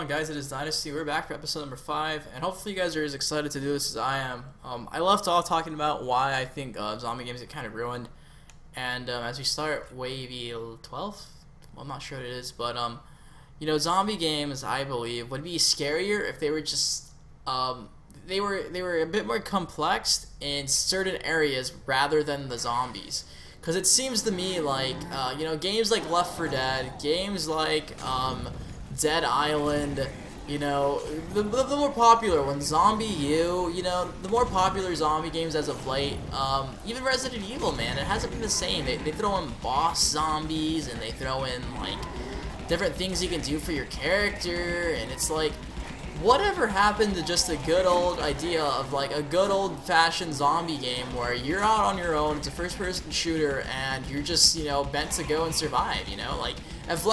on, guys? It is Dynasty. We're back for episode number 5, and hopefully you guys are as excited to do this as I am. I left off talking about why I think zombie games get kind of ruined, and as we start wave 12, well, I'm not sure what it is, but you know, zombie games, I believe, would be scarier if they were just they were a bit more complex in certain areas rather than the zombies. Because it seems to me like, you know, games like Left 4 Dead, games like Dead Island, you know, the more popular ones, Zombie U, you know, the more popular zombie games as of late, even Resident Evil, man, it hasn't been the same. They throw in boss zombies, and they throw in, like, different things you can do for your character, and it's like, whatever happened to just a good old idea of like a good old-fashioned zombie game where you're out on your own, it's a first-person shooter, and you're just, you know, bent to go and survive, you know? Like, if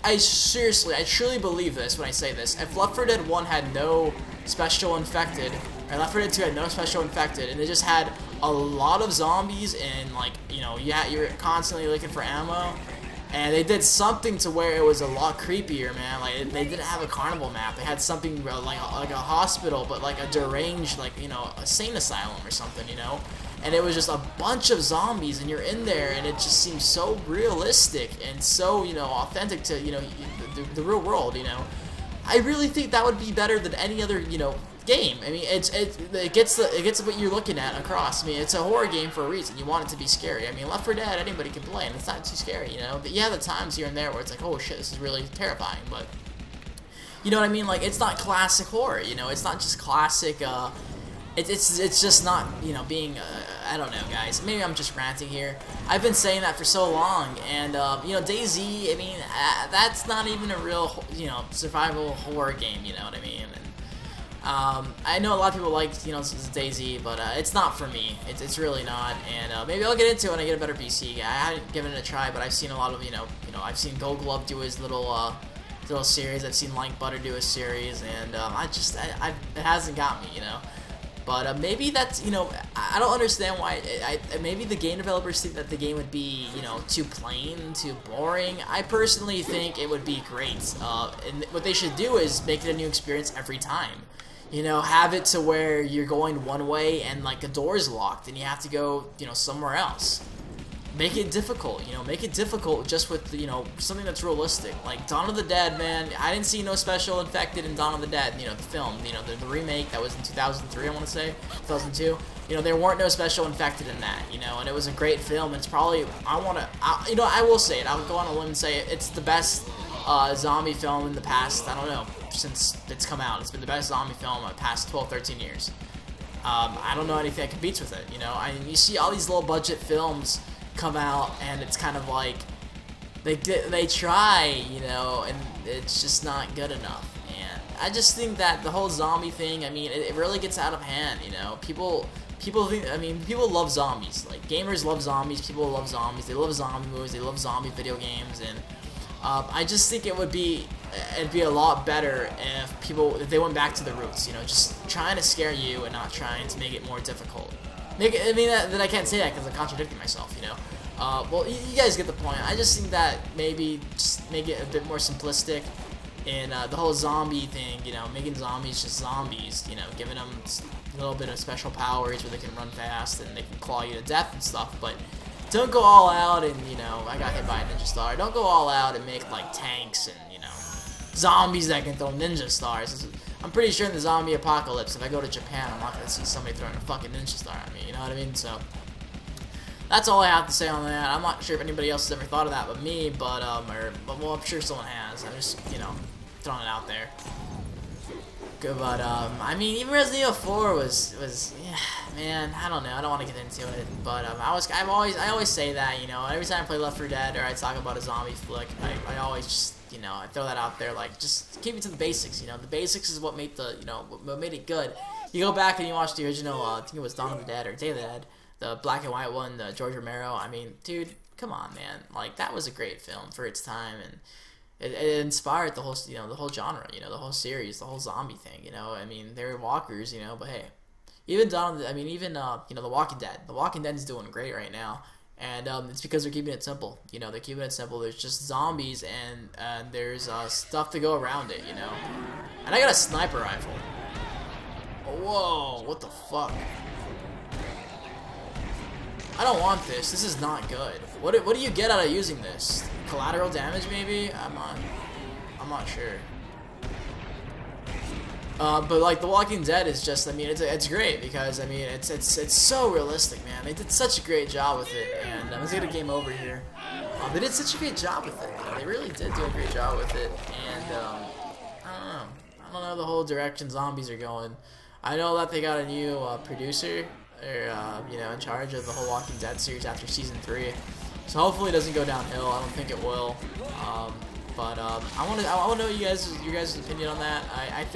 I seriously, I truly believe this when I say this. If Left 4 Dead 1 had no special infected, or Left 4 Dead 2 had no special infected, and it just had a lot of zombies and, like, you know, you're constantly looking for ammo, and they did something to where it was a lot creepier, man. Like, they didn't have a carnival map. They had something like a hospital, but like a deranged, like, you know, a sane asylum or something, you know? And it was just a bunch of zombies, and you're in there, and it just seems so realistic and so, you know, authentic to, you know, the real world, you know? I really think that would be better than any other, you know, game. I mean, it gets what you're looking at across. I mean, it's a horror game for a reason. You want it to be scary. I mean, Left 4 Dead, anybody can play, and it's not too scary, you know. But yeah, the times here and there where it's like, oh shit, this is really terrifying. But you know what I mean? Like, it's not classic horror. You know, it's not just classic. It's just not, you know, being. I don't know, guys. Maybe I'm just ranting here. I've been saying that for so long, and you know, DayZ. I mean, that's not even a real, you know, survival horror game. You know what I mean? I know a lot of people like, you know, DayZ, but it's not for me. It's really not, and maybe I'll get into it when I get a better PC. I haven't given it a try, but I've seen a lot of, you know, I've seen Gold Glove do his little series. I've seen Like Butter do a series, and it hasn't got me, you know. But maybe that's, you know, I don't understand why. Maybe the game developers think that the game would be, you know, too plain, too boring. I personally think it would be great. And what they should do is make it a new experience every time. You know, have it to where you're going one way and, like, a door's locked and you have to go, you know, somewhere else. Make it difficult, you know, make it difficult just with, you know, something that's realistic. Like, Dawn of the Dead, man, I didn't see no special infected in Dawn of the Dead, you know, the film, you know, the remake that was in 2003, I want to say, 2002. You know, there weren't no special infected in that, you know, and it was a great film. It's probably, you know, I will say it, I'll go on a limb and say it's the best zombie film in the past, I don't know, since it's come out. It's been the best zombie film in the past 12, 13 years. I don't know anything that competes with it, you know. I mean, you see all these low budget films come out, and it's kind of like they try, you know, and it's just not good enough. And I just think that the whole zombie thing, I mean, it really gets out of hand, you know. People think, I mean, people love zombies. Like, gamers love zombies, people love zombies, they love zombie movies, they love zombie video games, and I just think it'd be a lot better if they went back to the roots, you know, just trying to scare you and not trying to make it more difficult. I mean, that I can't say that because I'm contradicting myself, you know. Well, you guys get the point. I just think that maybe just make it a bit more simplistic in the whole zombie thing, you know, making zombies just zombies, you know, giving them a little bit of special powers where they can run fast and they can claw you to death and stuff, but don't go all out and, you know, I got hit by a ninja star. Don't go all out and make, like, tanks and, you know, zombies that can throw ninja stars. I'm pretty sure in the zombie apocalypse, if I go to Japan, I'm not going to see somebody throwing a fucking ninja star at me, you know what I mean? So, that's all I have to say on that. I'm not sure if anybody else has ever thought of that but me, but well, I'm sure someone has. I'm just, you know, throwing it out there. Good, but, I mean, even Resident Evil 4 was, yeah, man, I don't know, I don't want to get into it, but, I always say that, you know, every time I play Left 4 Dead or I talk about a zombie flick, I always just, you know, I throw that out there, like, just keep it to the basics, you know. The basics is what made the, you know, what made it good. You go back and you watch the original, I think it was Dawn of the Dead or Day of the Dead, the black and white one, the George Romero. I mean, dude, come on, man. Like, that was a great film for its time, and it inspired the whole, you know, the whole genre, you know, the whole series, the whole zombie thing, you know. I mean, they were walkers, you know, but hey, even even, you know, The Walking Dead. The Walking Dead is doing great right now. And it's because they're keeping it simple. You know, they're keeping it simple. There's just zombies and there's stuff to go around it, you know. And I got a sniper rifle. Whoa, what the fuck? I don't want this. This is not good. What do you get out of using this? Collateral damage, maybe? I'm not sure. But like The Walking Dead is just, I mean, it's great because I mean it's so realistic, man. They did such a great job with it, and let's get a game over here. They did such a great job with it. You know, they really did do a great job with it, and I don't know the whole direction zombies are going. I know that they got a new producer, or you know, in charge of the whole Walking Dead series after season 3. So hopefully it doesn't go downhill. I don't think it will. But I want to know your guys' opinion on that.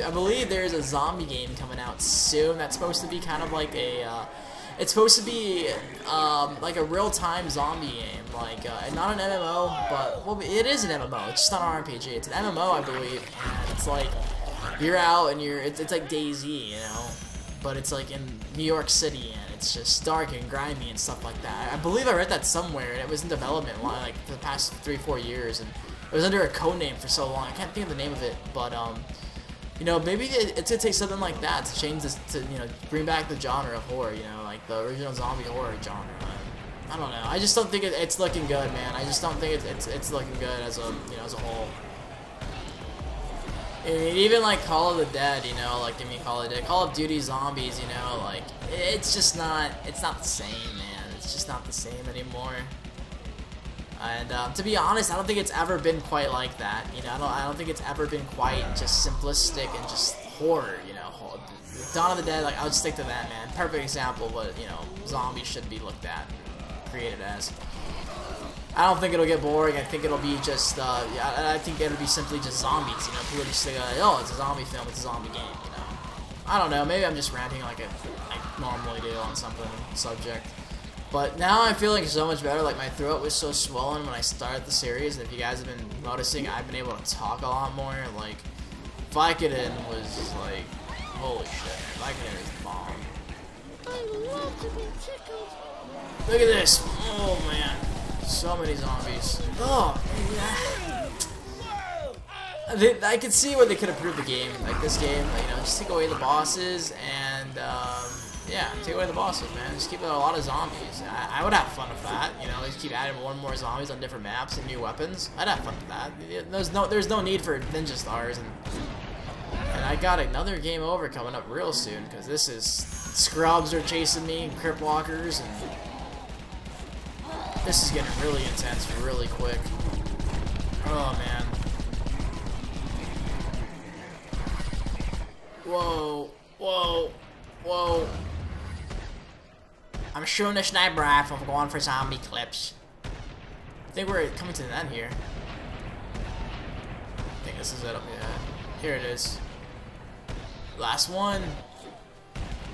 I believe there is a zombie game coming out soon that's supposed to be kind of like a it's supposed to be like a real-time zombie game, like not an MMO, but well, it is an MMO. It's just not an RPG. It's an MMO, I believe, and it's like you're out and it's like DayZ, you know, but it's like in New York City and it's just dark and grimy and stuff like that. I believe I read that somewhere, and it was in development like for the past 3-4 years, and it was under a code name for so long. I can't think of the name of it, but you know, maybe it's gonna take something like that to change this, to, you know, bring back the genre of horror, you know, like the original zombie horror genre. I don't know. I just don't think it's looking good, man. I just don't think it's looking good as a, you know, as a whole. I mean, even like Call of the Dead, you know, like Call of Duty Zombies, you know, like it's just not, it's not the same, man. It's just not the same anymore. And to be honest, I don't think it's ever been quite like that. You know, I don't think it's ever been quite just simplistic and just horror. You know, Dawn of the Dead. Like, I would stick to that, man. Perfect example, but you know, zombies should be looked at, created as. I don't think it'll get boring. I think it'll be just, yeah, I think it'll be simply just zombies. You know, people just say, oh, it's a zombie film, it's a zombie game. You know, I don't know. Maybe I'm just ranting like I normally do on something subject. But now I'm feeling so much better. Like, my throat was so swollen when I started the series, and if you guys have been noticing, I've been able to talk a lot more. Like, Vicodin was just like, holy shit, Vicodin is the bomb. I love to be tickled. Look at this. Oh man, so many zombies. Oh yeah. I could see where they could improve the game, like this game. You know, just take away the bosses and. Yeah, take away the bosses, man. Just keep a lot of zombies. I would have fun with that. You know, just keep adding more and more zombies on different maps and new weapons. I'd have fun with that. There's no need for ninja stars, and I got another game over coming up real soon, because this is scrubs are chasing me and crypt walkers, and this is getting really intense really quick. Oh man. Whoa, whoa, whoa. I'm shooting a sniper rifle. I'm going for zombie clips. I think we're coming to the end here. I think this is it. Yeah. Here it is. Last one.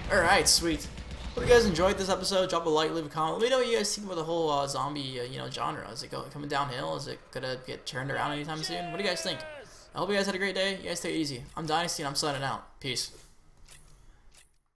Alright, sweet. Hope you guys enjoyed this episode. Drop a like, leave a comment. Let me know what you guys think about the whole zombie, you know, genre. Is it coming downhill? Is it gonna get turned around anytime soon? What do you guys think? I hope you guys had a great day. You guys take it easy. I'm Dynasty, and I'm signing out. Peace.